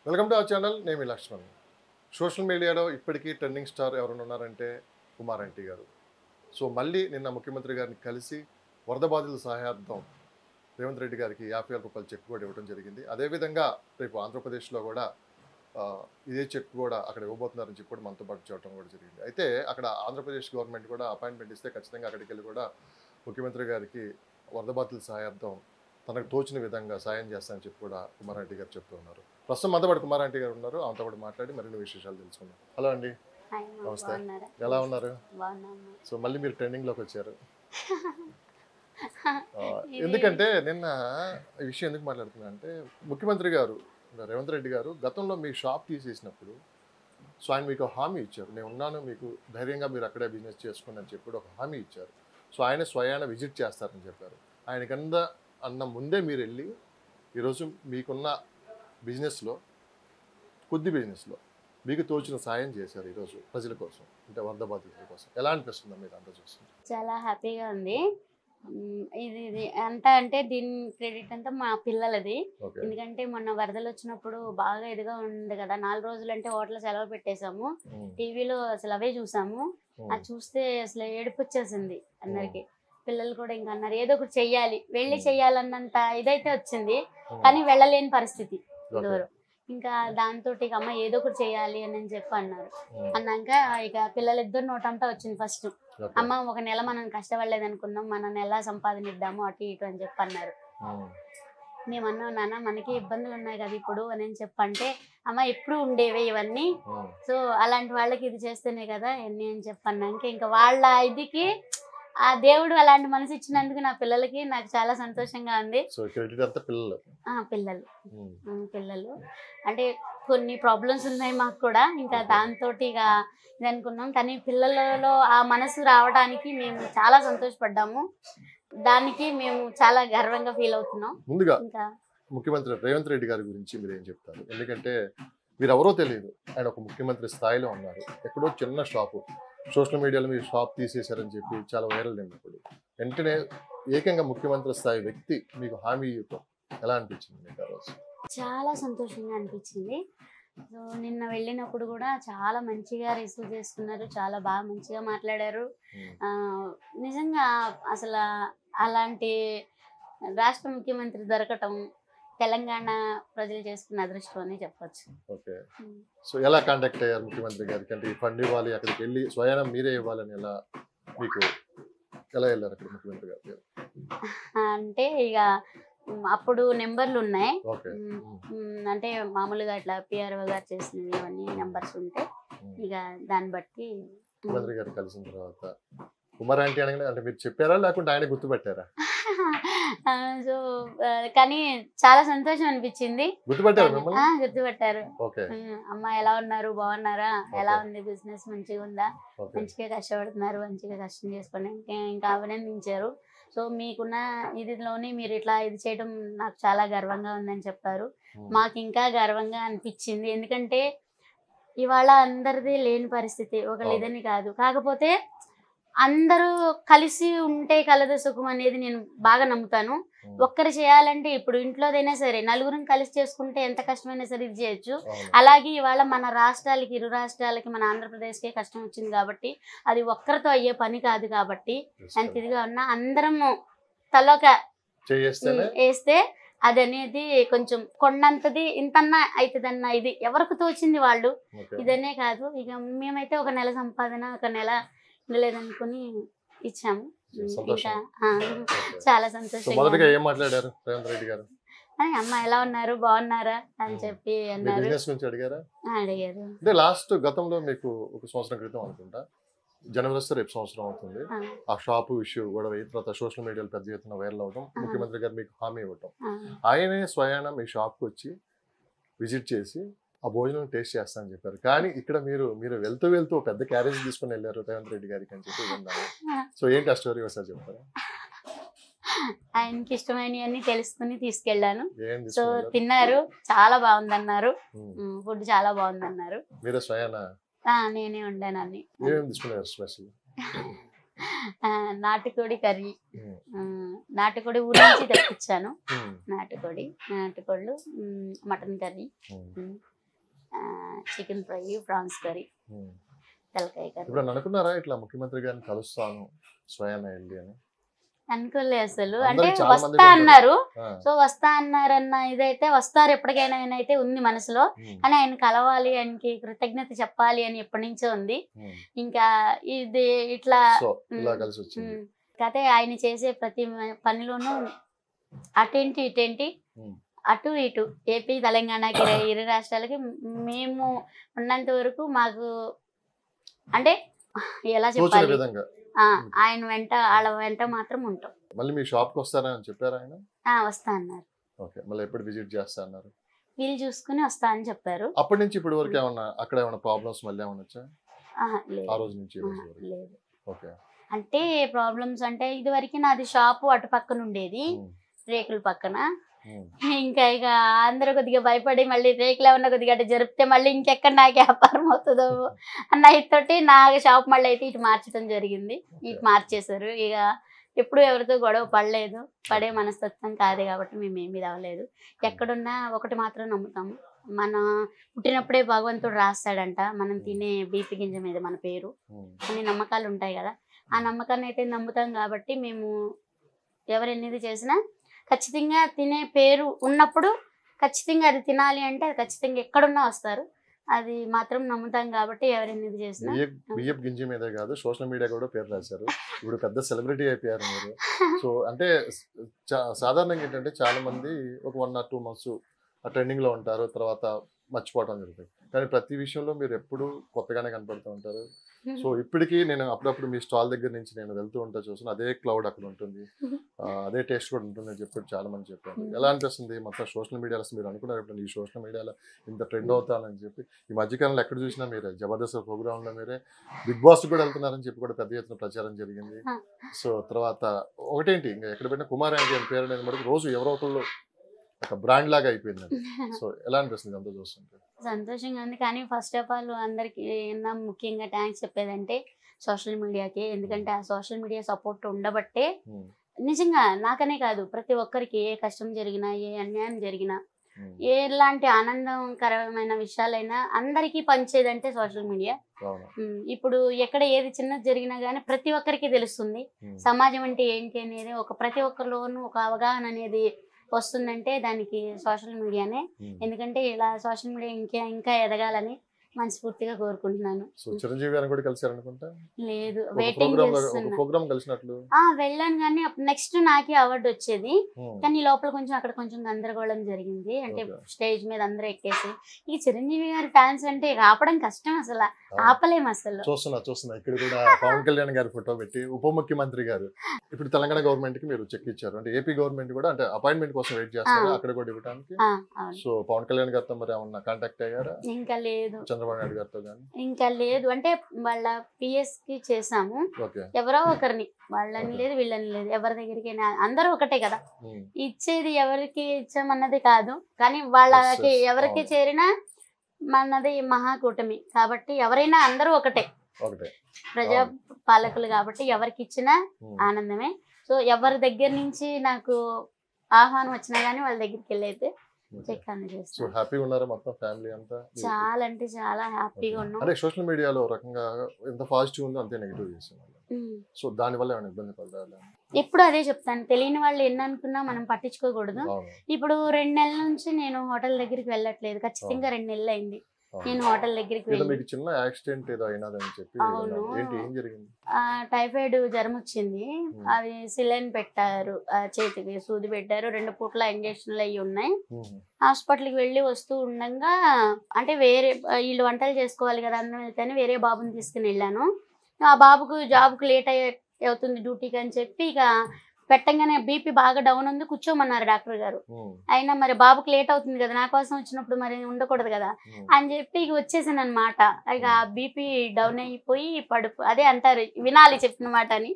Welcome to our channel. నేను మీ Laxman. Social మీడియాలో ఇప్పటికీ ట్రెండింగ్ స్టార్ ఎవరైనా ఉన్నారంటే కుమార్ ఆంటీ గారు. సో మళ్ళీ నిన్న ముఖ్యమంత్రి గారిని కలిసి వరద బాధితుల సహాయార్థం రేవంత్ రెడ్డి గారికి 50,000 రూపాయల చెక్ కూడా ఇవ్వడం జరిగింది. అదేవిధంగా రేపు ఆంధ్రప్రదేశ్లో కూడా ఇదే చెక్ కూడా అక్కడ ఇవ్వబోతున్నారని చెప్పి కూడా మనతో పాటు చెప్పడం కూడా జరిగింది. అయితే అక్కడ ఆంధ్రప్రదేశ్ గవర్నమెంట్ కూడా అపాయింట్మెంట్ ఇస్తే ఖచ్చితంగా అక్కడికి వెళ్ళి కూడా ముఖ్యమంత్రి గారికి వరద బాధితుల సహాయార్థం తనకు తోచిన విధంగా సాయం చేస్తానని చెప్పి కూడా కుమార్ ఆంటీ గారు చెప్తూ ఉన్నారు. ప్రస్తుతం మనతో పాటు కుమార్ ఆంటీ గారు ఉన్నారు. ఆమెతో కూడా మాట్లాడి మరిన్ని విశేషాలు తెలుసుకుందాం. హలో అండి, నమస్తే. ఎలా ఉన్నారు? సో మళ్ళీ మీరు ట్రెండింగ్లోకి వచ్చారు. ఎందుకంటే నిన్న ఈ విషయం ఎందుకు మాట్లాడుతున్నా అంటే ముఖ్యమంత్రి గారు రేవంత్ రెడ్డి గారు గతంలో మీ షాప్ తీసేసినప్పుడు సో ఆయన మీకు హామీ ఇచ్చారు, నేను ఉన్నాను, మీకు ధైర్యంగా మీరు అక్కడే బిజినెస్ చేసుకోండి అని చెప్పి ఒక హామీ ఇచ్చారు. సో ఆయన స్వయాన విజిట్ చేస్తారని చెప్పారు. ఆయన కింద అన్న ముందే మీరు వెళ్ళి ఈరోజు మీకున్న బిజినెస్లో కొద్ది బిజినెస్లో మీకు తోచిన సాయం చేశారు ఈరోజు ప్రజల కోసం, అంటే వరద బాధితుల కోసం. ఎలా అనిపిస్తుందో మీరు అంతా చూస్తుంది? చాలా హ్యాపీగా ఉంది. ఇది అంత అంటే దీని క్రెడిట్ అంతా మా పిల్లలది. ఎందుకంటే మొన్న వరదలు వచ్చినప్పుడు బాగా ఇదిగా ఉంది కదా, 4 రోజులు అంటే హోటల్ సెలవు పెట్టేశాము. టీవీలో అసలు అవే చూసాము. అది చూస్తే అసలు ఏడుపు వచ్చేసింది అందరికి. పిల్లలు కూడా ఇంకా అన్నారు ఏదో ఒకటి చెయ్యాలి, వెళ్ళి చెయ్యాలన్నంత ఇదైతే వచ్చింది, కానీ వెళ్ళలేని పరిస్థితి దూరం. ఇంకా దాంతో ఇక అమ్మ ఏదో ఒకటి చెయ్యాలి అని చెప్పి అన్నారు. అన్నాక ఇక పిల్లలిద్దరు నోటంతా వచ్చింది. ఫస్ట్ అమ్మ ఒక నెల మనం కష్టపడలేదు అనుకున్నాం, మన నెల సంపాదన ఇద్దాము అటు ఇటు అని చెప్పి అన్నారు. మేమన్నా నాన్న మనకి ఇబ్బందులు ఉన్నాయి కదా ఇప్పుడు అని చెప్పంటే, అమ్మ ఎప్పుడు ఉండేవే ఇవన్నీ, సో అలాంటి వాళ్ళకి ఇది చేస్తేనే కదా ఎన్ని అని చెప్పన్నాక ఇంకా వాళ్ళ ఇదికి ఆ దేవుడు అలాంటి మనసు ఇచ్చినందుకు నా పిల్లలకి నాకు చాలా సంతోషంగా ఉంది. పిల్లలు అంటే కొన్ని ప్రాబ్లమ్స్ ఉన్నాయి మాకు కూడా, ఇంకా దాంతో ఇక ఇది అనుకున్నాం. కానీ పిల్లలలో ఆ మనసు రావడానికి మేము చాలా సంతోషపడ్డాము. దానికి మేము చాలా గర్వంగా ఫీల్ అవుతున్నాం. ముందుగా ఇంకా ముఖ్యమంత్రి రేవంత్ రెడ్డి గారి గురించి మీరు ఏం చెప్తారు? ఎందుకంటే మీరు ఎవరో తెలియదు, ఆయన ఒక ముఖ్యమంత్రి స్థాయిలో ఉన్నారు. ఎక్కడో చిన్న షాపు, సోషల్ మీడియాలో మీరు షాప్ తీసేశారని చెప్పి చాలా వైరల్ అయినప్పుడు వెంటనే ఏకంగా ముఖ్యమంత్రి స్థాయి వ్యక్తి మీకు హామీ ఇవ్వటం ఎలా అనిపించింది మీకు ఆ రోజు? చాలా సంతోషంగా అనిపించింది. సో నిన్న వెళ్ళినప్పుడు కూడా చాలా మంచిగా రిసీవ్ చేసుకున్నారు, చాలా బాగా మంచిగా మాట్లాడారు. నిజంగా అసలు అలాంటి రాష్ట్ర ముఖ్యమంత్రి దొరకటం తెలంగాణ ప్రజలు చేసుకున్న అదృష్టం అని చెప్పొచ్చు. ఓకే, సో ఎలా కాంటాక్ట్ అయ్యారు ముఖ్యమంత్రి గారికి? అంటే ఈ ఫండ్ ఇవ్వాలి, అక్కడికి వెళ్ళి స్వయానం మీరే ఇవ్వాలని ఎలా మీకు ఎలా వెళ్ళారు అక్కడ ముఖ్యమంత్రి గారు? అంటే ఇక అప్పుడు నెంబర్లు ఉన్నాయి, అంటే మామూలుగా అట్లా పిఆర్ఓ గారు చేసినవి అవన్నీ నెంబర్స్ ఉంటే ఇక దాన్ని బట్టి ముఖ్యమంత్రి గారు కలిసిన తర్వాత కుమార్ ఆంటీ అనగానే అంటే మీరు చెప్పారా లేకుంటే ఆయన గుర్తుపెట్టారా? సో కానీ చాలా సంతోషం అనిపించింది. గుర్తుపట్టారు. అమ్మ ఎలా ఉన్నారు, బాగున్నారా, ఎలా ఉంది బిజినెస్, మంచిగా ఉందా, మంచిగా కష్టపడుతున్నారు, మంచిగా కష్టం చేసుకుని ఇంకా అభినందించారు. సో మీకున్న ఇదిలోనే మీరు ఇట్లా ఇది చేయడం నాకు చాలా గర్వంగా ఉందని చెప్పారు. మాకు ఇంకా గర్వంగా అనిపించింది. ఎందుకంటే ఇవాళ అందరిది లేని పరిస్థితి, ఒకళ్ళు ఇదని కాదు, కాకపోతే అందరూ కలిసి ఉంటే కలదు సుఖం అనేది నేను బాగా నమ్ముతాను. ఒక్కరు చేయాలంటే ఇప్పుడు ఇంట్లోదైనా సరే నలుగురిని కలిసి చేసుకుంటే ఎంత కష్టమైనా సరే ఇది చేయొచ్చు. అలాగే ఇవాళ మన రాష్ట్రాలకి, ఇరు రాష్ట్రాలకి, మన ఆంధ్రప్రదేశ్కే కష్టం వచ్చింది కాబట్టి అది ఒక్కరితో అయ్యే పని కాదు. కాబట్టి ఎంత ఇదిగా ఉన్నా అందరము తలొక వేస్తే అది అనేది కొంచెం కొండంతది ఇంతన్నా అవుతుందన్న ఇది ఎవరికి తోచింది వాళ్ళు, ఇదనే కాదు. ఇక మేమైతే ఒక నెల సంపాదన ఒక నెల లేదనుకుని ఇచ్చాము. ఇంకా చాలా సంతోషంగా. అమ్మ ఎలా ఉన్నారు, బాగున్నారా అని చెప్పి అన్నారు. అడిగారు. అంటే లాస్ట్ గతంలో మీకు ఒక సంవత్సరం క్రితం అనుకుంటా, జనవరి వస్తే రేపు సంవత్సరం అవుతుంది, ఆ షాపు ఇష్యూ గొడవ అయిన తర్వాత సోషల్ మీడియాలో పెద్ద ఎత్తున వైరల్ అవడం, ముఖ్యమంత్రి గారు మీకు హామీ ఇవ్వటం, ఆయనే స్వయాన మీ షాప్కి వచ్చి విజిట్ చేసి ఆ భోజనం టేస్ట్ చేస్తా అని చెప్పారు. కానీ ఇక్కడ మీరు వెళ్తూ పెద్ద క్యారేజ్ తీసుకుని వెళ్ళారు రేవంత్ రెడ్డి గారికి అని చెప్పి విన్నాను. సో ఏంటి ఆ స్టోరీ ఒకసారి చెప్తారా? ఆయనకి ఇష్టమైనవన్నీ తెలుసుకుని తీసుకెళ్ళాను. సో తిన్నారు, చాలా బాగుందన్నారు, ఫుడ్ చాలా బాగుందన్నారు. మీరే స్వయానా? నేనే వండాను అన్ని. స్పెషల్ నాటుకోడి కర్రీ, నాటుకోడి ఊరి నుంచి తెప్పించాను. నాటుకోళ్ళు, mutton curry, chicken fry, prawns curry, తలకాయ కర్రీ. ఇప్పుడు అనుకున్నారా ఇట్లా ముఖ్యమంత్రి గారిని కలుస్తాను స్వయాన వెళ్ళి అని? అనుకోలే అసలు. అంటే వస్తా అన్నారు, సో వస్తా అన్నారన్న ఇదైతే వస్తారు ఎప్పటికైనా అయితే ఉంది మనసులో. కానీ ఆయన కలవాలి, ఆయనకి కృతజ్ఞత చెప్పాలి అని ఎప్పటి నుంచో ఉంది. ఇంకా ఇది ఇట్లా కథే ఆయన చేసే ప్రతి పనిలోనూ అటేంటి ఇటేంటి అటు ఇటు ఏపీ తెలంగాణకి ఇరు రాష్ట్రాలకి మేము ఉన్నంత వరకు మాకు అంటే ఎలా చెప్పాలి, ఆయన వెంట వాళ్ళ వెంట మాత్రం ఉంటాం. మళ్ళీ మీ షాప్ కి వస్తారా అని చెప్పారు ఆయన? వస్తా అన్నారు. ఓకే, మళ్ళీ ఎప్పుడు విజిట్ చేస్తా అన్నారు? వీళ్ళు చూసుకుని వస్తా అని చెప్పారు. అప్పటి నుంచి ఇప్పటి వరకు ఏమన్నా అక్కడ ఏమైనా ప్రాబ్లమ్స్ మళ్ళీ ఏమన్నా వచ్చా? ఆ రోజు నుంచి లేదు. ఓకే, అంటే ప్రాబ్లమ్స్ అంటే ఇది వరకు నాది షాపు అటు పక్కన ఉండేది, రేకుల పక్కన. ఇంకా ఇక అందరూ కొద్దిగా భయపడి మళ్ళీ రేకులు ఏమన్నా కొద్దిగా అటు జరిపితే మళ్ళీ ఇంకెక్కడ నాకు వ్యాపారం అవుతుందో అన్న ఇతోటి నా షాప్ మళ్ళీ అయితే ఇటు మార్చడం జరిగింది. ఇటు మార్చేశారు. ఇక ఎప్పుడు ఎవరితో గొడవ పడలేదు, పడే మనస్తత్వం కాదు కాబట్టి మేము ఏమీ రావలేదు. ఎక్కడున్నా ఒకటి మాత్రం నమ్ముతాము, మన పుట్టినప్పుడే భగవంతుడు రాస్తాడంట మనం తినే బీపీ గింజ మీద మన పేరు. కొన్ని నమ్మకాలు ఉంటాయి కదా, ఆ నమ్మకాన్ని అయితే నమ్ముతాం కాబట్టి మేము ఎవరు ఎన్నిది చేసినా ఖచ్చితంగా తినే పేరు ఉన్నప్పుడు ఖచ్చితంగా అది తినాలి అంటే అది ఖచ్చితంగా ఎక్కడున్నా వస్తారు. అది మాత్రం నమ్ముతాం కాబట్టి ఎవరైనా ఇది చేసినా. బియ్యపు గింజ మీదే కాదు, సోషల్ మీడియా కూడా పేరు రాశారు. ఇప్పుడు పెద్ద సెలబ్రిటీ అయిపోయారు మీరు. సో అంటే సాధారణంగా ఏంటంటే చాలా మంది ఒక 1 or 2 months ఆ ట్రెండింగ్ లో ఉంటారు, తర్వాత మర్చిపోవడం జరుగుతుంది. కానీ ప్రతి విషయంలో మీరు ఎప్పుడు కొత్తగానే కనపడుతూ ఉంటారు. సో ఇప్పటికీ నేను అప్పుడప్పుడు మీ స్టాల్ దగ్గర నుంచి నేను వెళ్తూ ఉంటా చూసాను, అదే క్లౌడ్ అక్కడ ఉంటుంది, అదే టేస్ట్ కూడా ఉంటుంది అని చెప్పి చాలా మంది చెప్పారు. ఎలా అనిపిస్తుంది మొత్తం సోషల్ మీడియాలో? మీరు అనుకున్నారు ఇప్పుడు ఈ సోషల్ మీడియాలో ఇంత ట్రెండ్ అవుతానని చెప్పి? ఈ మధ్యకాలంలో ఎక్కడ చూసినా మీరే జబర్దస్త్ ప్రోగ్రాంలో మీరే బిగ్ బాస్ కూడా వెళ్తున్నారని చెప్పి కూడా పెద్ద ఎత్తున ప్రచారం జరిగింది. సో తర్వాత ఒకటేంటి ఇంకా ఎక్కడ పెట్టిన కుమార్ యాంటీ అని పేరు అనేది మనకు రోజు ఎవరో ఒకళ్ళు ఒక బ్రాండ్ లాగా అయిపోయింది. సో ఎలా అనిపిస్తుంది అంతా చూస్తుంటే? సంతోషంగా ఉంది. కానీ ఫస్ట్ ఆఫ్ ఆల్ అందరికి ముఖ్యంగా థ్యాంక్స్ చెప్పేదంటే సోషల్ మీడియాకి. ఎందుకంటే ఆ సోషల్ మీడియా సపోర్ట్ ఉండబట్టే నిజంగా నాకనే కాదు ప్రతి ఒక్కరికి ఏ కష్టం జరిగినా, ఏ అన్యాయం జరిగినా, ఎలాంటి ఆనందకరమైన విషయాలైనా అందరికీ పంచేదంటే సోషల్ మీడియా. ఇప్పుడు ఎక్కడ ఏది చిన్నది జరిగినా గానీ ప్రతి ఒక్కరికి తెలుస్తుంది సమాజం అంటే ఏంటి అనేది. ప్రతి ఒక్కరిలోనూ ఒక అవగాహన అనేది వస్తుందంటే దానికి సోషల్ మీడియానే. ఎందుకంటే ఇలా సోషల్ మీడియా ఇంకా ఎదగాలని మనస్ఫూర్తిగా కోరుకుంటున్నాను. చిరంజీవి గారిని కూడా కలిసారు అనుకుంటా? లేదు, వెయిటింగ్ చేస్తున్నాను. వెళ్ళాను కానీ నెక్స్ట్ నాకే అవార్డు వచ్చేది, కానీ లోపల కొంచెం అక్కడ కొంచెం గందరగోళం జరిగింది. అంటే స్టేజ్ మీద అందరూ ఎక్కేసి ఈ చిరంజీవి గారి ఫ్యాన్స్ అంటే ఆపడం కష్టం, అసలు ఆపలేం అసలు. చూస్తున్నా ఇక్కడ కూడా పవన్ కళ్యాణ్ గారి ఫోటో పెట్టి ఉప ముఖ్యమంత్రి గారు ఇప్పుడు తెలంగాణ గవర్నమెంట్ కి మీరు చెక్ ఇచ్చారు. అంటే ఏపీ గవర్నమెంట్ కూడా అంటే అపాయింట్మెంట్ కోసం వెయిట్ చేస్తారు అక్కడ కూడా ఇవ్వడానికి. సో పవన్ కళ్యాణ్ గారితో మరి ఏమన్నా కాంటాక్ట్ అయ్యారా? ఇంకా లేదు. చంద్రబాబు నాయుడు గారితో గానీ? ఇంకా లేదు. అంటే వాళ్ళ పిఎస్ కి చేసాము, ఎవరో ఒకరిని, వాళ్ళని లేదు వీళ్ళని లేదు, ఎవరి దగ్గరికి అందరూ ఒకటే కదా, ఇచ్చేది ఎవరికి ఇచ్చామన్నది కాదు. కానీ వాళ్ళకి ఎవరికి చేరినా మనది మహాకూటమి కాబట్టి ఎవరైనా అందరూ ఒకటే, ప్రజా పాలకులు కాబట్టి ఎవరికి ఇచ్చినా ఆనందమే. సో ఎవరి దగ్గర నుంచి నాకు ఆహ్వానం వచ్చినా గానీ వాళ్ళ దగ్గరికి వెళ్ళైతే చాలా అంటే చాలా హ్యాపీగా ఉన్నాం. అంటే సోషల్ మీడియాలో రకంగా ఎంత పాజిటివ్ ఉందో అంతే నెగిటివ్ చేస్తున్నారు. సో దాని వల్ల ఏమైనా ఇబ్బంది పడ్డారు? ఇప్పుడు అదే చెప్తాను, తెలియని వాళ్ళు ఎన్ని అనుకున్నా మనం పట్టించుకోకూడదు. ఇప్పుడు 2 నెలల నుంచి నేను హోటల్ దగ్గరికి వెళ్ళట్లేదు, ఖచ్చితంగా 2 నెలలు అయింది నేను హోటల్ దగ్గరికి వెళ్ళి. చిన్న యాక్సిడెంట్ ఏదో అయినదని చెప్పి. ఏంటి, ఏం జరిగింది? టైఫాయిడ్ జ్వరం వచ్చింది, అది సిలైన్ పెట్టారు, చేతికి సూది పెట్టారు, 2 పూట్ల ఇంజక్షన్లు అయ్యి ఉన్నాయి. హాస్పిటల్కి వెళ్ళి వస్తూ ఉండగా అంటే వేరే వీళ్ళు వంటలు చేసుకోవాలి కదా అన్న వెళ్తేనే వేరే బాబుని తీసుకుని వెళ్ళాను. ఆ బాబుకు జాబ్కు లేట్ అవుతుంది డ్యూటీకి అని చెప్పి ఇక పెట్టంగానే బీపీ బాగా డౌన్ ఉంది, కూర్చోమన్నారు డాక్టర్ గారు. అయినా మరి బాబుకి లేట్ అవుతుంది కదా, నా కోసం వచ్చినప్పుడు మరి ఉండకూడదు కదా అని చెప్పి ఇక వచ్చేసాను అనమాట. ఇక బీపీ డౌన్ అయిపోయి అదే అంటారు వినాలి చెప్పిన మాట అని,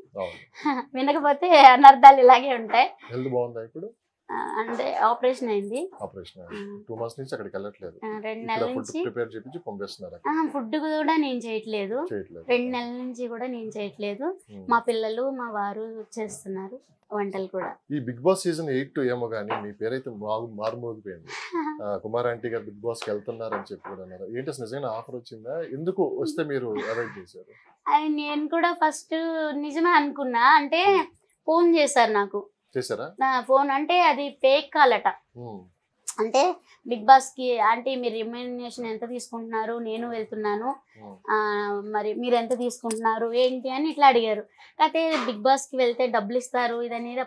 వినకపోతే అనర్థాలు ఇలాగే ఉంటాయి. అంటే ఆపరేషన్ అయింది. 2 months నుంచి అక్కడికి వెళ్ళట్లేదు. 2 నెలల నుంచి ప్రిపేర్ చేపించి పంపిస్తున్నారు. ఫుడ్ కూడా నేను చేయట్లేదు. 2 నెలల నుంచి కూడా నేను చేయట్లేదు. మా పిల్లలు మా వారు చేస్తున్నారు వంటలు కూడా. ఈ బిగ్ బాస్ సీజన్ 8 ఏమో కానీ మీ పేరైతే మారుమోగిపోయింది. కుమార్ ఆంటీ గారు బిగ్ బాస్ కి వెళ్తున్నారని చెప్పి కూడా అన్నారు. ఏంటి అసలు నిజంగా ఆఫర్ వచ్చిందా? ఎందుకు వస్తే మీరు అవాయిడ్ చేశారు? అది నేను కూడా ఫస్ట్ నిజమే అనుకున్నా. అంటే ఫోన్ చేశారు నాకు. చేశారా? ఫోన్ అంటే అది ఫేక్ కాల్ అట. అంటే బిగ్ బాస్ కి అంటే మీరు రెమ్యునరేషన్ ఎంత తీసుకుంటున్నారు, నేను వెళ్తున్నాను, మరి మీరు ఎంత తీసుకుంటున్నారు ఏంటి అని ఇట్లా అడిగారు. అయితే బిగ్ బాస్ కి వెళ్తే డబ్బులు ఇస్తారు ఇదనేది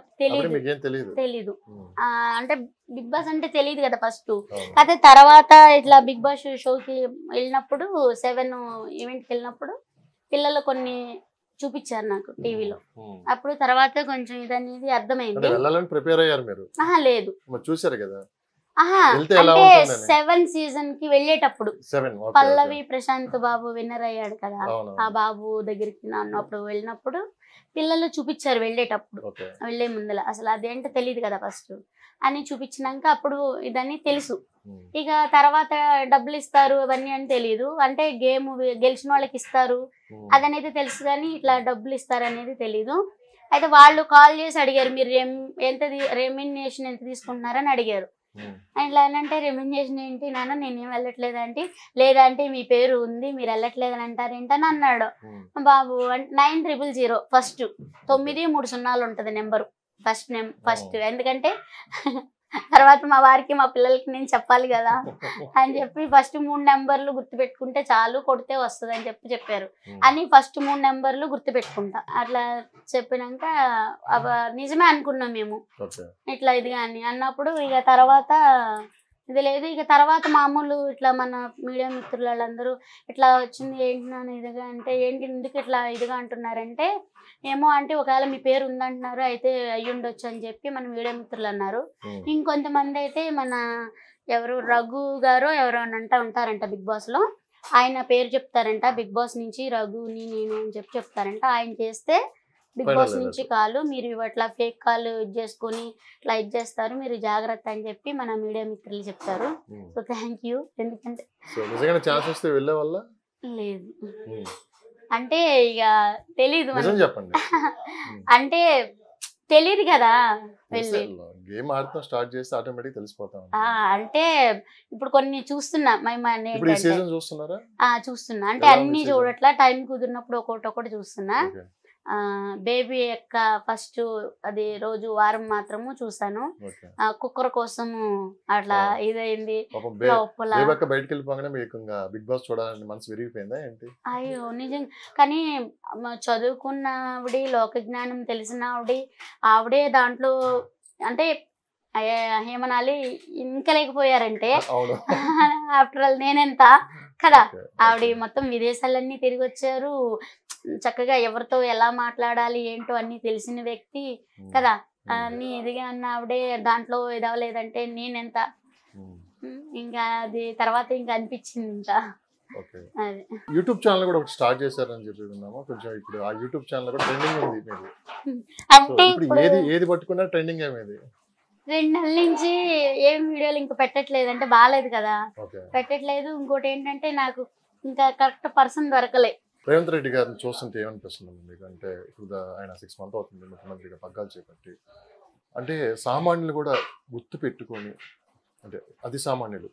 తెలీదు. అంటే బిగ్ బాస్ అంటే తెలియదు కదా ఫస్ట్. అయితే తర్వాత ఇట్లా బిగ్ బాస్ షోకి వెళ్ళినప్పుడు 7 ఈవెంట్కి వెళ్ళినప్పుడు పిల్లలు కొన్ని చూపించారు నాకు టీవీలో. అప్పుడు తర్వాత కొంచెం ఇదనేది అర్థమైంది. లేదు చూసారు కదా. అంటే 7 సీజన్ కి వెళ్ళేటప్పుడు పల్లవి ప్రశాంత్ బాబు విన్నర్ అయ్యాడు కదా, ఆ బాబు దగ్గరికి అన్నప్పుడు వెళ్ళినప్పుడు పిల్లలు చూపించారు వెళ్ళేటప్పుడు. వెళ్లే ముందల అసలు అదేంటో తెలియదు కదా ఫస్ట్ అని చూపించినాక అప్పుడు ఇదని తెలుసు. ఇక తర్వాత డబ్బులు ఇస్తారు అవన్నీ అని తెలియదు. అంటే గేమ్ గెలిచిన వాళ్ళకి ఇస్తారు అదనేది తెలుసు కానీ ఇట్లా డబ్బులు ఇస్తారు అనేది తెలీదు. అయితే వాళ్ళు కాల్ చేసి అడిగారు మీరు ఎంత రెమ్యునరేషన్ ఎంత తీసుకుంటున్నారని అడిగారు. ఇట్లా అంటే రెమ్యునరేషన్ ఏంటి నాన్న నేనేం వెళ్ళట్లేదు అంటే, లేదంటే మీ పేరు ఉంది మీరు వెళ్ళట్లేదని అంటారేంటని అన్నాడు. బాబు 9000 ఫస్ట్ 930 ఉంటది నెంబరు ఫస్ట్. ఎందుకంటే తర్వాత మా వారికి మా పిల్లలకి నేను చెప్పాలి కదా అని చెప్పి ఫస్ట్ 3 నెంబర్లు గుర్తుపెట్టుకుంటే చాలు కొడితే వస్తుంది అని చెప్పారు. అని ఫస్ట్ 3 నెంబర్లు గుర్తుపెట్టుకుంటా. అట్లా చెప్పినాక నిజమే అనుకున్నాం మేము ఇట్లా ఇది అని అన్నప్పుడు. ఇక తర్వాత ఇది లేదు. ఇక తర్వాత మామూలు ఇట్లా మన మీడియా మిత్రులు వాళ్ళందరూ ఇట్లా వచ్చింది ఏంటి నాన్న ఇదిగా అంటే, ఏంటి ఎందుకు ఇట్లా ఇదిగా అంటున్నారంటే, ఏమో అంటే ఒకవేళ మీ పేరు ఉందంటున్నారు అయితే అయ్యుండొచ్చు అని చెప్పి మన మీడియా మిత్రులు అన్నారు. ఇంకొంతమంది అయితే మన ఎవరు రఘు గారు ఎవరో అని ఉంటారంట బిగ్ బాస్ లో, ఆయన పేరు చెప్తారంట. బిగ్ బాస్ నుంచి రఘుని నేను అని చెప్పి చెప్తారంట. ఆయన చేస్తే బిగ్ బాస్ నుంచి కాలు మీరు ఇట్లా ఫేక్ కాల్ చేసుకుని ఇట్లా చేస్తారు మీరు జాగ్రత్త అని చెప్పి మన మీడియా మిత్రులు చెప్తారు. So thank you. ఎందుకంటే లేదు అంటే ఇక తెలీదు అంటే తెలియదు కదా. అంటే ఇప్పుడు కొన్ని చూస్తున్నా చూస్తున్నా అంటే అన్ని చూడట్లా, టైం కుదిరినప్పుడు ఒకటి చూస్తున్నా. బేబీ యొక్క ఫస్ట్ అది రోజు వారం మాత్రము చూసాను. కుక్కర్ కోసము అట్లా ఇదైంది. అయ్యో నిజం. కానీ చదువుకున్న ఆవిడ లోక జ్ఞానం తెలిసిన ఆవిడే దాంట్లో అంటే ఏమనాలి ఇంకా లేకపోయారంటే ఆఫ్టర్ ఆల్ నేనెంత కదా. ఆవిడ మొత్తం విదేశాలన్నీ తిరిగి వచ్చారు. చక్కగా ఎవరితో ఎలా మాట్లాడాలి ఏంటో అన్ని తెలిసిన వ్యక్తి కదా. అన్ని ఎదిగా అన్న ఆవిడే దాంట్లో ఎదవలేదంటే నేనెంత. ఇంకా అది తర్వాత ఇంకా అనిపించింది. ఇంకా యూట్యూబ్ ఛానల్ కూడా ఒకటి స్టార్ట్ చేశారని చెప్పి విన్నాము. కొంచెం ఇప్పుడు ఆ యూట్యూబ్ ఛానల్ కూడా ట్రెండింగ్ ఉంది మీది. అంటే ఏది పట్టుకున్నా ట్రెండింగ్ ఏమేది? 2 నెలల నుంచి ఏం వీడియోలు ఇంకా పెట్టట్లేదు. అంటే బాగాలేదు కదా పెట్టట్లేదు. ఇంకోటి ఏంటంటే నాకు ఇంకా కరెక్ట్ పర్సన్ దొరకలే. రేవంత్ రెడ్డి గారిని చూస్తుంటే ఏమనిపిస్తుంది మీకు? అంటే ఇప్పుడు ఆయన 6 months అవుతుంది ముఖ్యమంత్రిగా పగ్గాలు చేపట్టి. అంటే సామాన్యులు కూడా గుర్తు పెట్టుకొని, అంటే అతి సామాన్యులు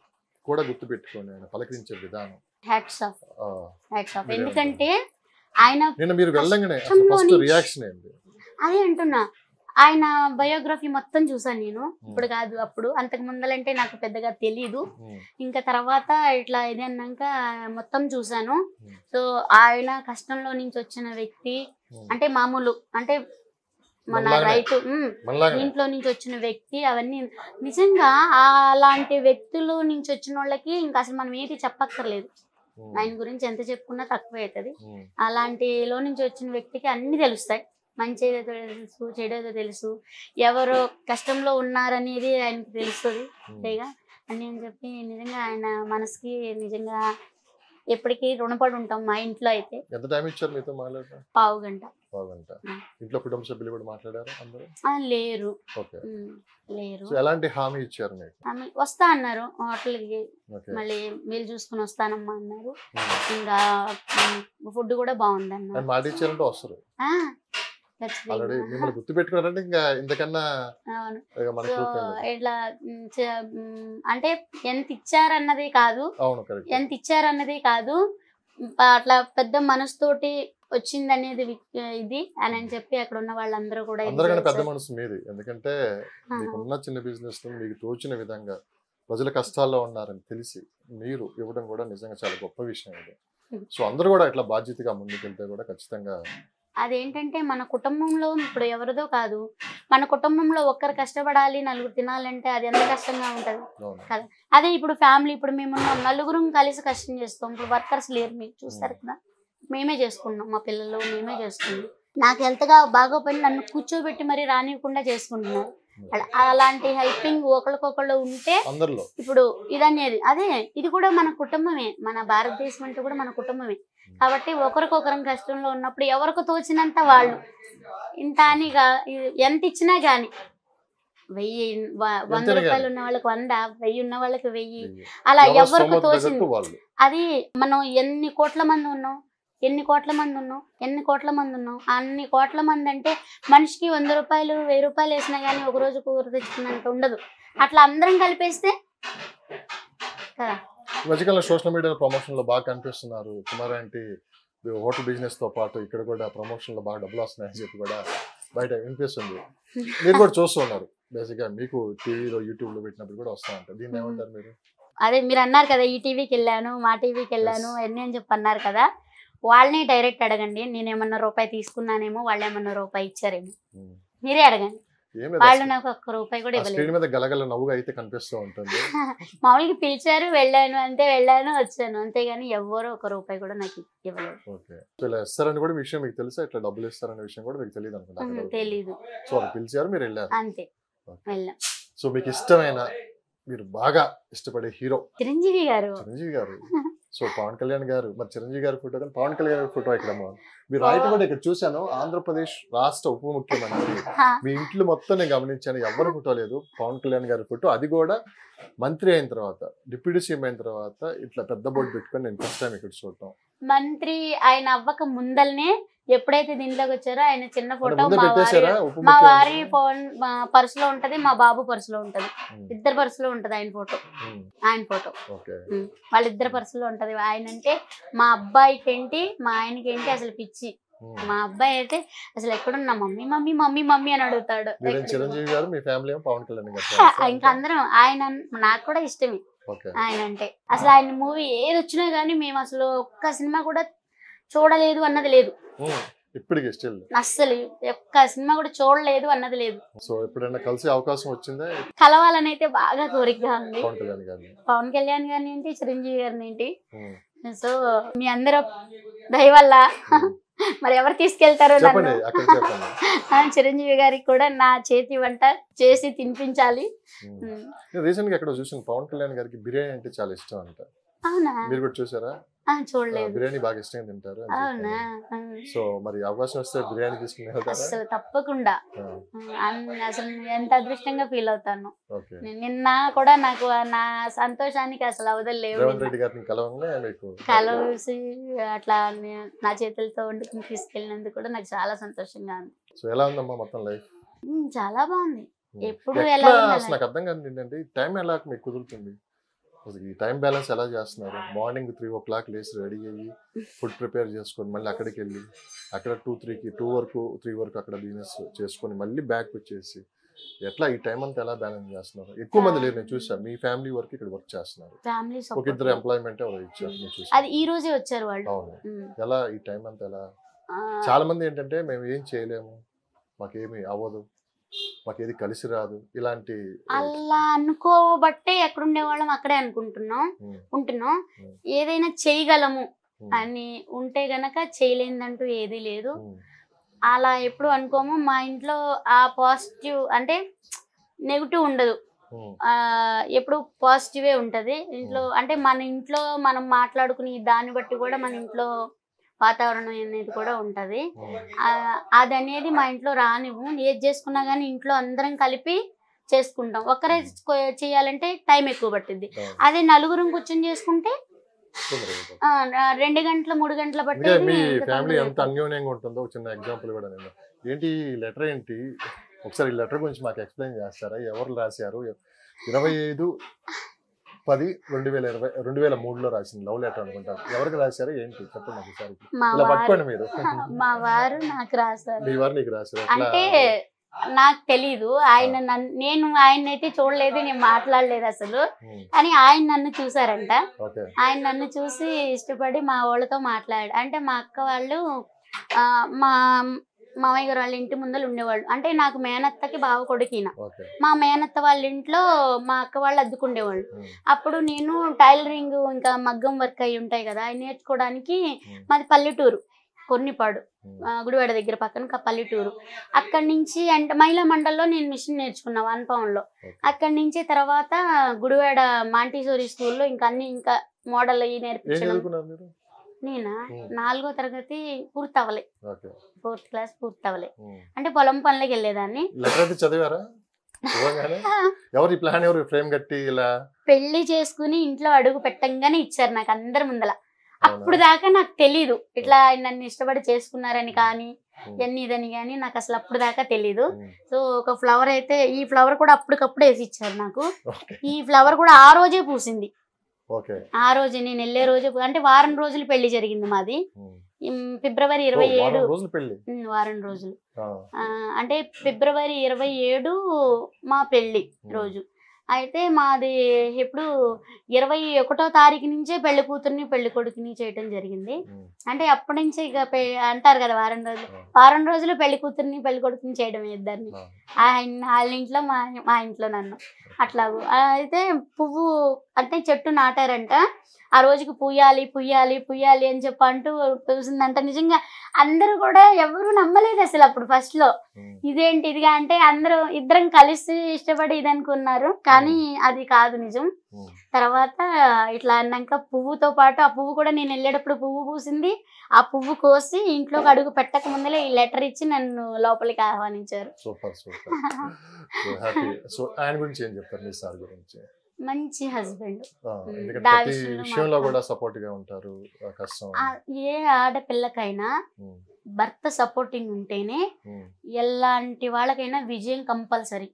కూడా గుర్తు పెట్టుకొని ఆయన పలకరించే విధానం హ్యాట్స్ ఆఫ్. ఎందుకంటే ఆయన మీరు వెళ్ళంగానే ఫస్ట్ రియాక్షన్ ఏంటి? అదే అంటున్నా. ఆయన బయోగ్రఫీ మొత్తం చూసాను నేను. ఇప్పుడు కాదు అప్పుడు, అంతకు ముందలంటే నాకు పెద్దగా తెలీదు. ఇంకా తర్వాత ఇట్లా ఇది అన్నాక మొత్తం చూసాను. సో ఆయన కష్టంలో నుంచి వచ్చిన వ్యక్తి, అంటే మామూలు అంటే మన రైతు ఇంట్లో నుంచి వచ్చిన వ్యక్తి. అవన్నీ నిజంగా అలాంటి వ్యక్తులు నుంచి వచ్చిన వాళ్ళకి ఇంకా అసలు మనం ఏది చెప్పక్కర్లేదు. ఆయన గురించి ఎంత చెప్పుకున్నా తక్కువ అవుతుంది. అలాంటిలో నుంచి వచ్చిన వ్యక్తికి అన్ని తెలుస్తాయి. మంచి ఏదో తెలుసు, చెడేదో తెలుసు, ఎవరో కష్టంలో ఉన్నారనేది ఆయనకి తెలుస్తుంది. అంతేగా అన్నీ అని చెప్పి నిజంగా ఆయన మనసుకి నిజంగా ఎప్పటికీ రుణపడి ఉంటాం మా ఇంట్లో అయితే. ఎంత టైం ఇచ్చారు మీతో మాట్లాడటం? పావు గంట. ఇంట్లో కుటుంబ సభ్యులు కూడా మాట్లాడారు అందరూ? లేరు. ఓకే. లేరు. ఎలాంటి హామీ ఇచ్చారు మీకు? వస్తా అన్నారు హోటల్కి, మళ్ళీ వీళ్ళు చూసుకుని వస్తానమ్మా అన్నారు. ఇంకా ఫుడ్ కూడా బాగుంది అన్నారు. మాట ఇచ్చారంటే వస్తారు. ఆల్రెడీ మిమ్మల్ని గుర్తు పెట్టుకున్నారంటే ఇంకా ఇంతకన్నా ఇట్లా అంటే ఎంత ఇచ్చారన్నది కాదు, ఎంత ఇచ్చారన్నది కాదు, అట్లా పెద్ద మనసుతోటి వచ్చింది అనేది ఇది అని చెప్పి అక్కడ ఉన్న వాళ్ళందరూ కూడా పెద్ద మనసు మీది. ఎందుకంటే మీకున్న చిన్న బిజినెస్ మీకు తోచిన విధంగా ప్రజల కష్టాల్లో ఉన్నారని తెలిసి మీరు ఇవ్వడం కూడా నిజంగా చాలా గొప్ప విషయం ఇది. సో అందరూ కూడా ఇట్లా బాధ్యతగా ముందుకెళ్తే కూడా ఖచ్చితంగా అదేంటంటే మన కుటుంబంలో ఇప్పుడు ఎవరిదో కాదు, మన కుటుంబంలో ఒక్కరు కష్టపడాలి నలుగురు తినాలంటే అది ఎంత కష్టంగా ఉంటది కదా. అదే ఇప్పుడు ఫ్యామిలీ, ఇప్పుడు మేము నలుగురం కలిసి కష్టం చేస్తాం. ఇప్పుడు వర్కర్స్ లేరు, మీరు చూస్తారు కదా, మేమే చేసుకుంటున్నాం, మా పిల్లలు మేమే చేసుకున్నాం. నాకు హెల్త్గా బాగోపోయి నన్ను కూర్చోబెట్టి మరి రానివ్వకుండా చేసుకుంటున్నారు. అలాంటి హెల్పింగ్ ఒకరికొకళ్ళు ఉంటే ఇప్పుడు ఇదనేది అదే, ఇది కూడా మన కుటుంబమే, మన భారతదేశం అంటే కూడా మన కుటుంబమే. కాబట్టి ఒకరికొకరం కష్టంలో ఉన్నప్పుడు ఎవరికి తోచినంత వాళ్ళు ఇంత అని ఎంత ఇచ్చినా గాని 100 రూపాయలు ఉన్న వాళ్ళకి 100, 1000 ఉన్న వాళ్ళకి 1000, అలా ఎవరికి తోచింది. అది మనం ఎన్ని కోట్ల మంది ఉన్నాం, అన్ని కోట్ల మంది అంటే మనిషికి 100 రూపాయలు 1000 రూపాయలు వేసినా గానీ ఒక రోజు కూర తెచ్చుకున్నంత ఉండదు. అట్లా అందరం కలిపేస్తే కదా. మధ్యకాలంలో సోషల్ మీడియాలో ప్రమోషన్ లో బాగా కనిపిస్తున్నారు కుమార్ ఆంటీ. హోటల్ బిజినెస్ తో పాటు ఇక్కడ కూడా ప్రమోషన్ లో బాగా డబ్బులు వస్తున్నాయని చెప్పి కూడా బయట వినిపిస్తుంది. మీరు కూడా చూస్తూ ఉన్నారు. బేసిక్ గా మీకు టీవీలో యూట్యూబ్ లో పెట్టినప్పుడు కూడా వస్తా ఉంటారు. దీన్ని ఏమంటారు మీరు? అదే మీరు అన్నారు కదా, ఈ టీవీకి వెళ్ళాను, మా టీవీకి వెళ్ళాను అన్నీ అని చెప్పి అన్నారు కదా, వాళ్ళని డైరెక్ట్ అడగండి. నేనేమన్నా రూపాయి తీసుకున్నానేమో, వాళ్ళు ఏమన్నా రూపాయి ఇచ్చారేమో, మీరే అడగండి. వాళ్ళు నాకు ఒక్క రూపాయి కూడా ఇవ్వలేదు. మామూలుగా పిలిచారు, వెళ్ళాను అంతే, వెళ్ళాను వచ్చాను అంతేగాని ఎవ్వరూ ఒక రూపాయి కూడా నాకు ఇవ్వలేదు. తెలీదు. అంతే వెళ్ళాం. సో మీకు ఇష్టమైన, మీరు బాగా ఇష్టపడే హీరో? చిరంజీవి గారు. సో పవన్ కళ్యాణ్ గారు, మరి చిరంజీవి గారి ఫోటో కానీ పవన్ కళ్యాణ్ గారి ఫోటో ఇక్కడ మీరు రాయటం కూడా ఇక్కడ చూశాను. ఆంధ్రప్రదేశ్ రాష్ట్ర ఉప ముఖ్యమంత్రి మీ ఇంట్లో మొత్తం నేను గమనించాను, ఎవరి ఫోటో లేదు, పవన్ కళ్యాణ్ గారి ఫోటో. అది కూడా మంత్రి అయిన తర్వాత, డిప్యూటీ సీఎం అయిన తర్వాత ఇట్లా పెద్ద బోర్డు పెట్టుకొని నేను ఫస్ట్ టైం ఇక్కడ చూడటం. మంత్రి ఆయన అవ్వక ముందల్నే ఎప్పుడైతే దీనిలోకి వచ్చారో ఆయన చిన్న ఫోటో మా వారి ఫోన్ పర్సులో ఉంటది, మా బాబు పర్సులో ఉంటది, ఇద్దరు పర్సులో ఉంటది ఆయన ఫోటో. వాళ్ళిద్దరు పర్సులో ఉంటది. ఆయన అంటే మా అబ్బాయికి ఏంటి, మా ఆయనకి ఏంటి అసలు పిచ్చి. మా అబ్బాయి అయితే అసలు ఎక్కడున్నా మమ్మీ మమ్మీ మమ్మీ మమ్మీ అని అడుగుతాడు. ఇంకా అందరం ఆయన, నాకు కూడా ఇష్టమే ఆయన అంటే. అసలు ఆయన మూవీ ఏది వచ్చినా గానీ మేము అసలు ఒక్క సినిమా కూడా చూడలేదు అన్నది లేదు. అస్సలు ఒక్క సినిమా కూడా చూడలేదు అన్నది లేదు. సో ఎప్పుడైనా కలిసే అవకాశం వచ్చిందా? కలవాలని అయితే బాగా కోరికగా ఉంది. పవన్ కళ్యాణ్ గారిని ఏంటి, చిరంజీవి గారిని ఏంటి. సో మీ అందరూ దయ వల్ల మరి ఎవరు తీసుకెళ్తారో చిరంజీవి గారికి కూడా నా చేతి వంట చేసి తినిపించాలి. రీసెంట్ గా ఎక్కడ చూసాను, పవన్ కళ్యాణ్ గారికి బిర్యానీ అంటే చాలా ఇష్టం అంట. అవునా? మీరు కూడా చూసారా? చూడలేదు. బిర్యానీ బాగా ఇష్టంగా తింటారు. అవునా? సో మరి అవకాశం వస్తే బిర్యానీ తీసుకుని అసలు తప్పకుండా. అసలు ఎంత అదృష్టంగా ఫీల్ అవుతాను. నిన్న కూడా నాకు నా సంతోషానికి అసలు అవదలేవు. కలిసి అట్లా నా చేతులతో వండుకుని తీసుకెళ్ళినందుకు కూడా నాకు చాలా సంతోషంగా ఉంది. సో ఎలా ఉందమ్మా మొత్తం లైఫ్? చాలా బాగుంది. ఎప్పుడు ఎలా నాకు అర్థం కాదు ఏంటంటే టైం ఎలా మీకు కుదురుతుంది? ఈ టైం బ్యాలెన్స్ ఎలా చేస్తున్నారు? మార్నింగ్ 3 o'clock లేసి రెడీ అయ్యి ఫుడ్ ప్రిపేర్ చేసుకొని మళ్ళీ అక్కడికి వెళ్ళి అక్కడ 2 వరకు 3 వరకు అక్కడ బిజినెస్ చేసుకొని మళ్ళీ బ్యాక్ వచ్చేసి ఎట్లా ఈ టైం అంతా ఎలా బ్యాలెన్స్ చేస్తున్నారు? ఎక్కువ మంది లేరు, నేను చూసాను. మీ ఫ్యామిలీ వరకు ఇక్కడ వర్క్ చేస్తున్నారు. ఒక ఇద్దరు ఎంప్లాయ్మెంట్ ఇచ్చారు. అది ఈ రోజే వచ్చారు వాళ్ళు. అవును. ఎలా ఈ టైం అంతా ఎలా? చాలా మంది ఏంటంటే మేము ఏం చేయలేము, మాకేమి అవ్వదు, మాకేది కలిసి రాదు, ఇలాంటి అలా అనుకోబట్టే ఎక్కడుండే వాళ్ళం అక్కడే ఉంటున్నాం. ఏదైనా చేయగలము అని ఉంటే గనక చేయలేదంటూ ఏది లేదు. అలా ఎప్పుడు అనుకోము. మా ఇంట్లో ఆ పాజిటివ్ అంటే నెగిటివ్ ఉండదు. ఎప్పుడు పాజిటివే ఉంటది ఇంట్లో. అంటే మన ఇంట్లో మనం మాట్లాడుకుని దాన్ని బట్టి కూడా మన ఇంట్లో వాతావరణం అనేది కూడా ఉంటది. అది అనేది మా ఇంట్లో రానివ్వు. ఏది చేసుకున్నా గానీ ఇంట్లో అందరం కలిపి చేసుకుంటాం. ఒక్కరే చేయాలంటే టైం ఎక్కువ పట్టింది. అదే నలుగురం కూర్చొని చేసుకుంటే 2 గంటలు 3 గంటల పట్టేది. మీ ఫ్యామిలీ ఎంత అన్యోన్యంగా ఉంటుందో చిన్న ఎగ్జాంపుల్ కూడా నేను ఏంటి లెటర్ ఏంటి ఒకసారి ఈ లెటర్ గురించి మాకు ఎక్స్ప్లెయిన్ చేస్తారా? ఎవరు రాశారు? 25/10/2023లో రాసింది లవ్ లెటర్ అనుకుంటారు. ఎవరికి రాశారు ఏంటి చెప్పండి ఒకసారి. ఇలా పట్టుకోండి మీరు. మా వారు నాకు రాశారు. మీ వారు నీకు రాశారు? అంటే నాకు తెలీదు. నేను ఆయన అయితే చూడలేదు, నేను మాట్లాడలేదు అసలు. కానీ ఆయన నన్ను చూసారంట. ఆయన నన్ను చూసి ఇష్టపడి మా వాళ్ళతో మాట్లాడాడు. అంటే మా అక్క వాళ్ళు మా మామయ్య గారు వాళ్ళ ఇంటి ముందర ఉండేవాళ్ళు. అంటే నాకు మేనత్తకి బావ కొడుకిన. మా మేనత్త వాళ్ళ ఇంట్లో మా అక్క వాళ్ళు అద్దుకుండేవాళ్ళు. అప్పుడు నేను టైలరింగ్ ఇంకా మగ్గం వర్క్ అయి ఉంటాయి కదా అవి నేర్చుకోవడానికి మాది పల్లెటూరు కొన్నిపాడు గుడివాడ దగ్గర పక్కన పల్లెటూరు. అక్కడి నుంచి అంటే మహిళా మండల్లో నేను మిషన్ నేర్చుకున్నా వన్పౌండ్లో. అక్కడి నుంచి తర్వాత గుడివాడ మాంటిసోరీ స్కూల్లో ఇంకా అన్ని ఇంకా మోడల్ అయ్యి నేర్పించడం. నేనా 4వ తరగతి పూర్తి అవ్వలే, 4th క్లాస్ పూర్తి అవ్వలే. అంటే పొలం పనులకి వెళ్ళేదాన్ని. పెళ్లి చేసుకుని ఇంట్లో అడుగు పెట్టంగానే ఇచ్చారు నాకు అందరి ముందల. అప్పుడు దాకా నాకు తెలీదు ఇట్లా నన్ను ఇష్టపడి చేసుకున్నారని కానీ ఎన్ని ఇదని కానీ నాకు అసలు అప్పుడు దాకా తెలీదు. సో ఒక ఫ్లవర్ అయితే ఈ ఫ్లవర్ కూడా అప్పటికప్పుడు వేసి ఇచ్చారు నాకు. ఈ ఫ్లవర్ కూడా ఆ రోజే పూసింది. ఆ రోజు నేను వెళ్ళే రోజు అంటే వారం రోజులు పెళ్లి జరిగింది మాది. ఫిబ్రవరి 27 వారం రోజులు అంటే ఫిబ్రవరి 27 మా పెళ్లి రోజు. అయితే మాది ఎప్పుడు 21వ తారీఖు నుంచే పెళ్లి కూతుర్ని పెళ్లి కొడుకుని చేయటం జరిగింది. అంటే అప్పటి నుంచి ఇక అంటారు కదా వారం రోజులు పెళ్లి కూతుర్ని పెళ్లి కొడుకుని చేయడం ఇద్దరిని. వాళ్ళ ఇంట్లో మా ఇంట్లో నన్ను అట్లాగూ. అయితే పువ్వు అంటే చెట్టు నాటారంట. ఆ రోజుకి పుయ్యాలి పుయ్యాలి పుయ్యాలి అని చెప్పి అంటూ పూసిందంట. నిజంగా అందరూ కూడా ఎవరు నమ్మలేదు అసలు అప్పుడు ఫస్ట్ లో. ఇదేంటి ఇదిగా అంటే అందరూ ఇద్దరం కలిసి ఇష్టపడి ఇది అనుకున్నారు. కానీ అది కాదు నిజం. తర్వాత ఇట్లా అన్నాక పువ్వుతో పాటు ఆ పువ్వు కూడా నేను వెళ్ళేటప్పుడు పువ్వు పూసింది. ఆ పువ్వు కోసి ఇంట్లోకి అడుగు పెట్టక ముందలే ఈ లెటర్ ఇచ్చి నన్ను లోపలికి ఆహ్వానించారు. మంచి హస్బెండ్. ఏ ఆడపిల్లకైనా భర్త సపోర్టింగ్ ఉంటేనే ఎలాంటి వాళ్ళకైనా విజయం కంపల్సరీ.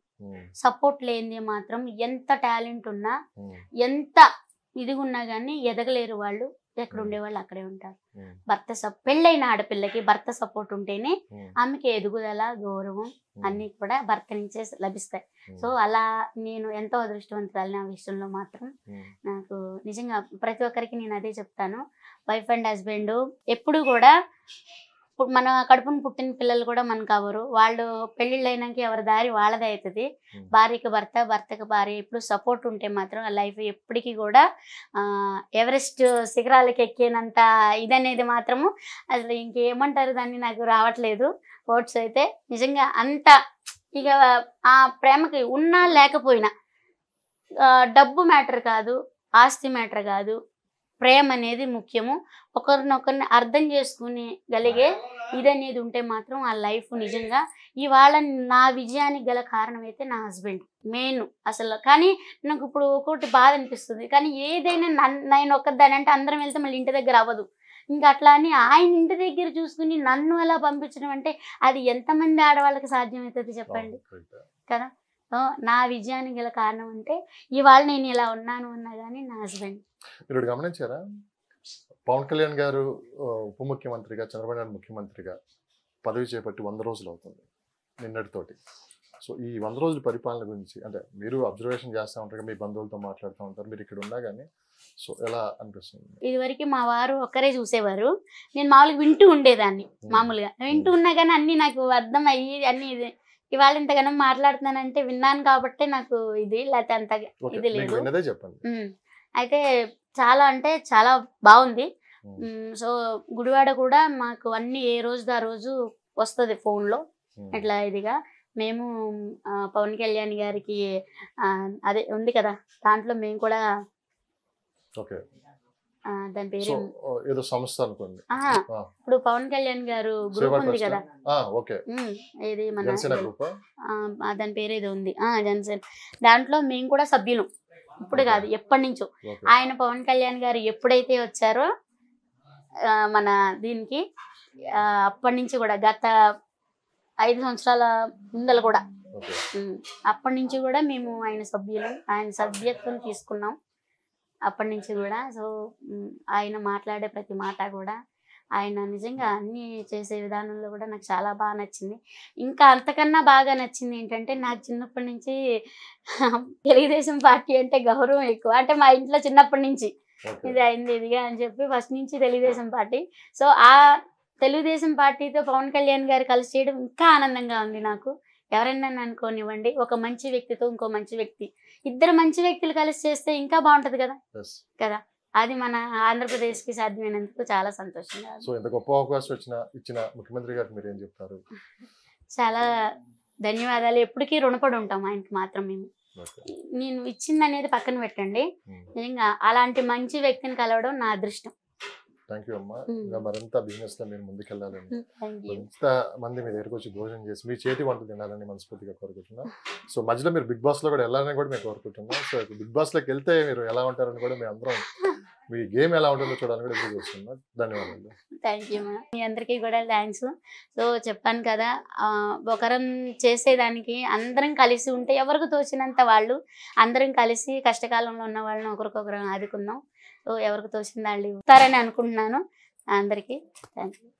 సపోర్ట్ లేనిది మాత్రం ఎంత టాలెంట్ ఉన్నా ఎంత ఇదిగున్నా గానీ ఎదగలేరు వాళ్ళు. ఎక్కడ ఉండేవాళ్ళు అక్కడే ఉంటారు. పెళ్ళైన ఆడపిల్లకి భర్త సపోర్ట్ ఉంటేనే ఆమెకి ఎదుగుదల గౌరవం అన్ని కూడా భర్త నుంచే లభిస్తాయి. సో అలా నేను ఎంతో అదృష్టవంతురాలి ఆ విషయంలో మాత్రం. నాకు నిజంగా ప్రతి ఒక్కరికి నేను అదే చెప్తాను. వైఫ్ అండ్ హస్బెండ్ ఎప్పుడు కూడా మన కడుపును పుట్టిన పిల్లలు కూడా మనకు అవరు. వాళ్ళు పెళ్ళిళ్ళు అయినాక ఎవరి దారి వాళ్ళదే అవుతుంది. భార్యకి భర్త భర్తకి భార్య ఎప్పుడు సపోర్ట్ ఉంటే మాత్రం ఆ లైఫ్ ఎప్పటికీ కూడా ఎవరెస్ట్ శిఖరాలకి ఎక్కినంత ఇదనేది మాత్రము అసలు ఇంకేమంటారు దాన్ని నాకు రావట్లేదు వర్డ్స్ అయితే. నిజంగా అంత ఇక ఆ ప్రేమకి ఉన్నా లేకపోయినా డబ్బు మ్యాటర్ కాదు, ఆస్తి మ్యాటర్ కాదు, ప్రేమ అనేది ముఖ్యము. ఒకరినొకరిని అర్థం చేసుకునేగలిగే ఇదనేది ఉంటే మాత్రం ఆ లైఫ్ నిజంగా ఇవాళ నా విజయానికి గల కారణం అయితే నా హస్బెండ్ మెయిన్ అసలు. కానీ నాకు ఇప్పుడు ఒకటి బాధ అనిపిస్తుంది. కానీ ఏదైనా నేను ఒక్కదాని అంటే అందరం వెళ్తే మళ్ళీ ఇంటి దగ్గర అవ్వదు. ఇంకా అట్లా అని ఆయన ఇంటి దగ్గర చూసుకుని నన్ను అలా పంపించడం అంటే అది ఎంతమంది ఆడవాళ్ళకి సాధ్యమవుతుంది చెప్పండి కదా. నా విజయానికి గల కారణం అంటే ఇవాళ నేను ఇలా ఉన్నాను అన్నా కానీ నా హస్బెండ్. మీరు గమనించారా, పవన్ కళ్యాణ్ గారు ఉప ముఖ్యమంత్రిగా, చంద్రబాబు నాయుడు ముఖ్యమంత్రిగా పదవి చేపట్టి 100 రోజులు అవుతుంది నిన్నటితోటి. సో ఈ 100 రోజుల పరిపాలన గురించి అంటే మీరు అబ్జర్వేషన్ చేస్తూ ఉంటారు, మీ బంధువులతో మాట్లాడుతూ ఉంటారు, మీరు ఇక్కడ ఉన్నా కానీ సో ఎలా అనిపిస్తుంది? ఇదివరకు మా వారు ఒక్కరే చూసేవారు, నేను మామూలుగా వింటూ ఉండేదాన్ని. మామూలుగా వింటూ ఉన్నా కానీ అన్ని నాకు అర్థం అయ్యి అన్ని ఇవాళ ఇంతగానో మాట్లాడుతున్నానంటే విన్నాను కాబట్టి నాకు ఇది లేకపోతే అంత ఇది లేదు. అయితే చాలా అంటే చాలా బాగుంది. సో గుడివాడ కూడా మాకు అన్ని ఏ రోజు ఆ రోజు వస్తుంది ఫోన్లో ఇట్లా ఇదిగా. మేము పవన్ కళ్యాణ్ గారికి అదే ఉంది కదా, దాంట్లో మేము కూడా ఓకే దాని సో పేరు ఏదో సంస్థ అనుకోండి. ఇప్పుడు పవన్ కళ్యాణ్ గారు గ్రూప్ ఉంది కదా, ఓకే ఏది మన జనసేన గ్రూప్, దాని పేరు ఏదో ఉంది జనసేన, దాంట్లో మేము కూడా సభ్యులం. ఇప్పుడు కాదు, ఎప్పటి నుంచో. ఆయన పవన్ కళ్యాణ్ గారు ఎప్పుడైతే వచ్చారో మన దీనికి, అప్పటి నుంచి కూడా గత 5 సంవత్సరాల ముందల కూడా, అప్పటి నుంచి కూడా మేము ఆయన సభ్యులం, ఆయన సభ్యత్వం తీసుకున్నాం అప్పటి నుంచి కూడా. సో ఆయన మాట్లాడే ప్రతి మాట కూడా, ఆయన నిజంగా అన్నీ చేసే విధానంలో కూడా నాకు చాలా బాగా నచ్చింది. ఇంకా అంతకన్నా బాగా నచ్చింది ఏంటంటే, నాకు చిన్నప్పటి నుంచి తెలుగుదేశం పార్టీ అంటే గౌరవం ఎక్కువ. అంటే మా ఇంట్లో చిన్నప్పటి నుంచి ఇది అయింది ఇదిగా అని చెప్పి ఫస్ట్ నుంచి తెలుగుదేశం పార్టీ. సో ఆ తెలుగుదేశం పార్టీతో పవన్ కళ్యాణ్ గారు కలిసి చేయడం ఇంకా ఆనందంగా ఉంది నాకు. ఎవరైనా అనుకోనివ్వండి, ఒక మంచి వ్యక్తితో ఇంకో మంచి వ్యక్తి, ఇద్దరు మంచి వ్యక్తులు కలిసి చేస్తే ఇంకా బాగుంటది కదా కదా. అది మన ఆంధ్రప్రదేశ్కి సాధ్యమైనందుకు చాలా సంతోషంగా. సో ఇంత గొప్ప అవకాశం ఇచ్చిన ముఖ్యమంత్రి గారికి మీరు ఏం చెప్తారు? చాలా ధన్యవాదాలు. ఎప్పటికీ రుణపడి ఉంటాం ఆయనకి మాత్రం మేము. నేను ఇచ్చింది అనేది పక్కన పెట్టండి, నిజంగా అలాంటి మంచి వ్యక్తిని కలవడం నా అదృష్టం. థ్యాంక్ యూ అమ్మా. ఇంకా మరింత బిజినెస్ లో మీరు ముందుకెళ్ళాలని, ఇంత మంది మీ దగ్గరకు వచ్చి భోజనం చేసి మీ చేతి వంట తినాలని మనస్ఫూర్తిగా కోరుకుంటున్నా. సో మధ్యలో మీరు బిగ్ బాస్ లో కూడా వెళ్ళాలని కూడా మేము కోరుకుంటున్నాం. సో బిగ్ బాస్ లోకి వెళ్తే మీరు ఎలా ఉంటారని కూడా మేము అందరం, మీ గేమ్ ఎలా ఉంటుందో చూడాలని కూడా ఎదురు చూస్తున్నాం. ధన్యవాదాలు. Thank you ma'am. మీ అందరికీ కూడా థ్యాంక్స్. సో చెప్పాను కదా, ఒకరం చేసేదానికి అందరం కలిసి ఉంటే, ఎవరికి తోచినంత వాళ్ళు అందరం కలిసి కష్టకాలంలో ఉన్న వాళ్ళని ఒకరికొకరు ఆదుకుందాం. సో ఎవరికి తోచిన వాళ్ళు ఇస్తారని అనుకుంటున్నాను. అందరికీ థ్యాంక్ యూ.